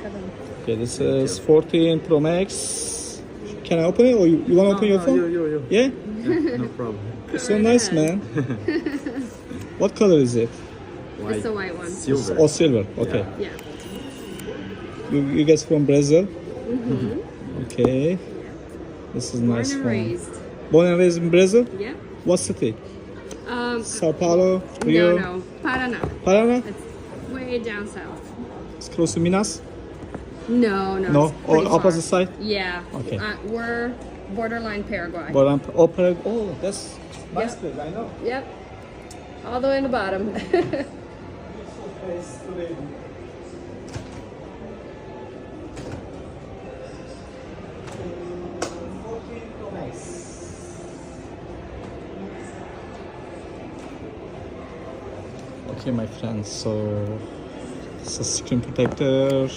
bakalım. Okay, this is 14 Pro Max. Can I open it or you want to open your phone? Yo. Yeah? Yeah, no problem. It's so nice, man. What color is it? It's the white one. Silver. Oh, silver. Okay. Yeah. You guys from Brazil? Okay. This is Born nice and phone. raised. Born and raised in Brazil? Yep. What city? Sao Paulo, No, Rio, no. Paraná. Paraná? It's way down south. It's close to Minas? No. No? It's Or pretty far. opposite side? Yeah. Okay. We're borderline Paraguay. But oh, that's nice Yeah. place, I know. Yep. All the way in the bottom. Okay, my friends, so it's a screen protector,